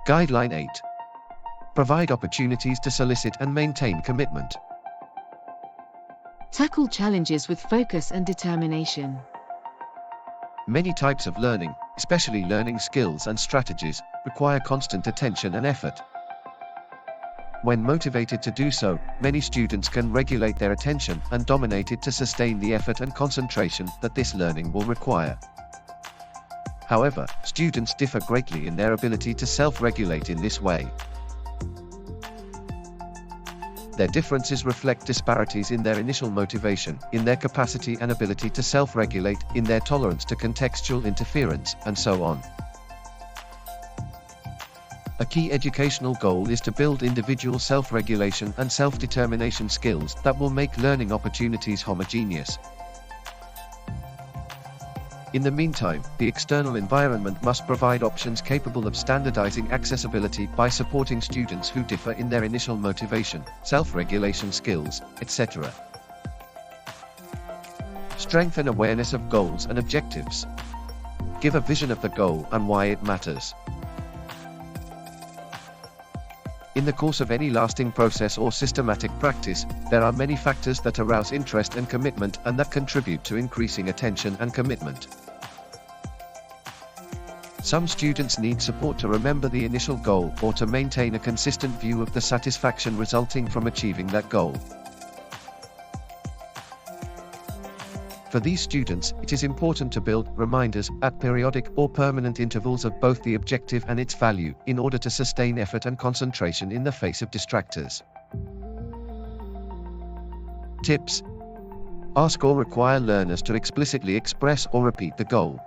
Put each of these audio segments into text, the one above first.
Guideline 8. Provide opportunities to solicit and maintain commitment. Tackle challenges with focus and determination. Many types of learning, especially learning skills and strategies, require constant attention and effort. When motivated to do so, many students can regulate their attention and dominate it to sustain the effort and concentration that this learning will require. However, students differ greatly in their ability to self-regulate in this way. Their differences reflect disparities in their initial motivation, in their capacity and ability to self-regulate, in their tolerance to contextual interference, and so on. A key educational goal is to build individual self-regulation and self-determination skills that will make learning opportunities homogeneous. In the meantime, the external environment must provide options capable of standardizing accessibility by supporting students who differ in their initial motivation, self-regulation skills, etc. Strengthen awareness of goals and objectives. Give a vision of the goal and why it matters. In the course of any lasting process or systematic practice, there are many factors that arouse interest and commitment and that contribute to increasing attention and commitment. Some students need support to remember the initial goal or to maintain a consistent view of the satisfaction resulting from achieving that goal. For these students, it is important to build reminders at periodic or permanent intervals of both the objective and its value, in order to sustain effort and concentration in the face of distractors. Tips: ask or require learners to explicitly express or repeat the goal.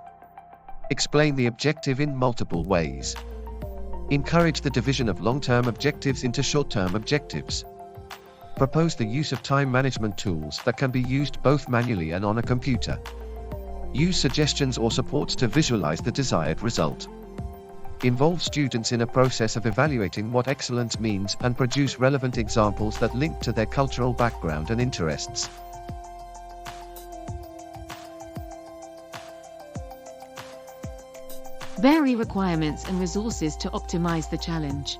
Explain the objective in multiple ways. Encourage the division of long-term objectives into short-term objectives. Propose the use of time management tools that can be used both manually and on a computer. Use suggestions or supports to visualize the desired result. Involve students in a process of evaluating what excellence means and produce relevant examples that link to their cultural background and interests. Vary requirements and resources to optimize the challenge.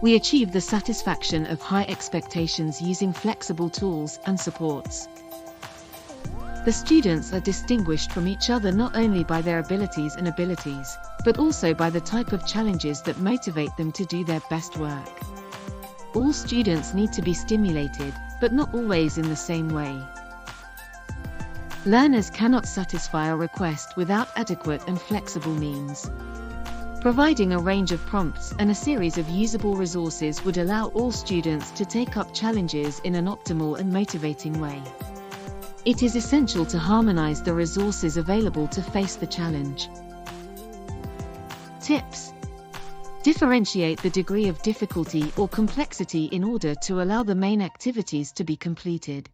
We achieve the satisfaction of high expectations using flexible tools and supports. The students are distinguished from each other not only by their abilities, but also by the type of challenges that motivate them to do their best work. All students need to be stimulated, but not always in the same way. Learners cannot satisfy a request without adequate and flexible means. Providing a range of prompts and a series of usable resources would allow all students to take up challenges in an optimal and motivating way. It is essential to harmonize the resources available to face the challenge. Tips: differentiate the degree of difficulty or complexity in order to allow the main activities to be completed.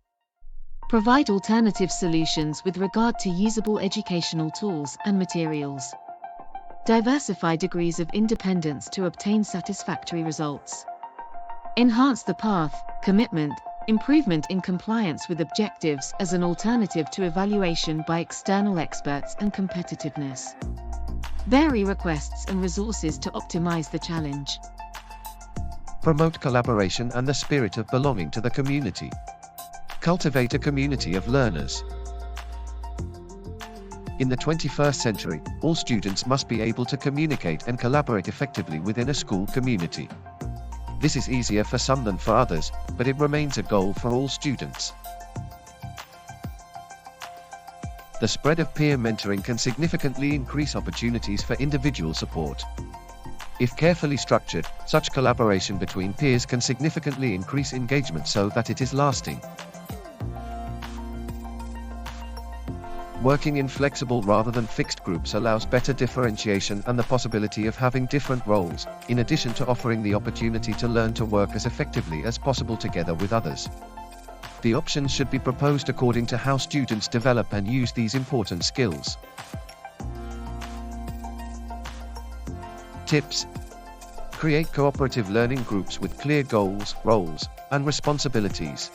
Provide alternative solutions with regard to usable educational tools and materials. Diversify degrees of independence to obtain satisfactory results. Enhance the path, commitment, improvement in compliance with objectives as an alternative to evaluation by external experts and competitiveness. Vary requests and resources to optimize the challenge. Promote collaboration and the spirit of belonging to the community. Cultivate a community of learners. In the 21st century, all students must be able to communicate and collaborate effectively within a school community. This is easier for some than for others, but it remains a goal for all students. The spread of peer mentoring can significantly increase opportunities for individual support. If carefully structured, such collaboration between peers can significantly increase engagement so that it is lasting. Working in flexible rather than fixed groups allows better differentiation and the possibility of having different roles, in addition to offering the opportunity to learn to work as effectively as possible together with others. The options should be proposed according to how students develop and use these important skills. Tips: create cooperative learning groups with clear goals, roles, and responsibilities.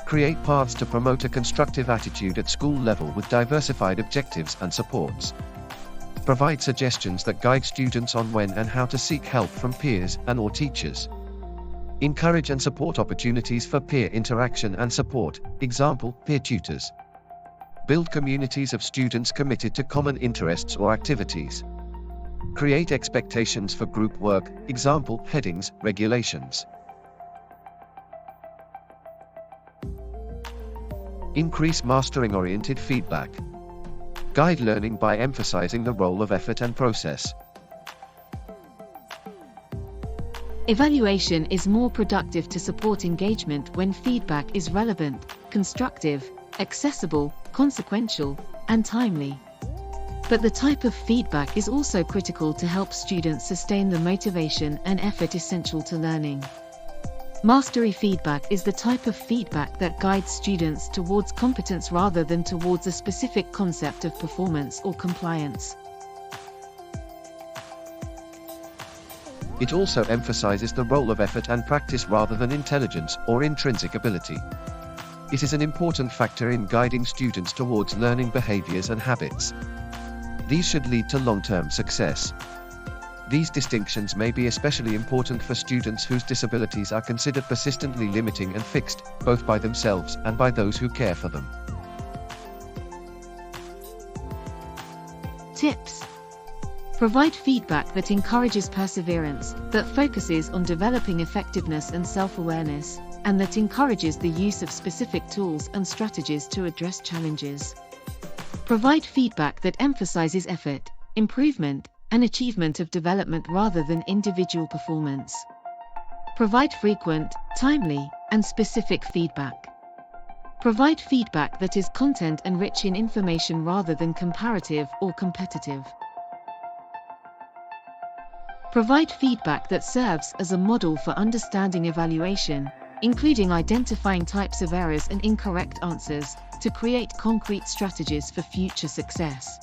Create paths to promote a constructive attitude at school level with diversified objectives and supports. Provide suggestions that guide students on when and how to seek help from peers and/or teachers. Encourage and support opportunities for peer interaction and support, example, peer tutors. Build communities of students committed to common interests or activities. Create expectations for group work, example, headings, regulations. Increase mastering-oriented feedback. Guide learning by emphasizing the role of effort and process. Evaluation is more productive to support engagement when feedback is relevant, constructive, accessible, consequential, and timely. But the type of feedback is also critical to help students sustain the motivation and effort essential to learning. Mastery feedback is the type of feedback that guides students towards competence rather than towards a specific concept of performance or compliance. It also emphasizes the role of effort and practice rather than intelligence or intrinsic ability. It is an important factor in guiding students towards learning behaviors and habits. These should lead to long-term success. These distinctions may be especially important for students whose disabilities are considered persistently limiting and fixed, both by themselves and by those who care for them. Tips. Provide feedback that encourages perseverance, that focuses on developing effectiveness and self-awareness, and that encourages the use of specific tools and strategies to address challenges. Provide feedback that emphasizes effort, improvement, and achievement of development rather than individual performance. Provide frequent, timely, and specific feedback. Provide feedback that is content and rich in information rather than comparative or competitive. Provide feedback that serves as a model for understanding evaluation, including identifying types of errors and incorrect answers, to create concrete strategies for future success.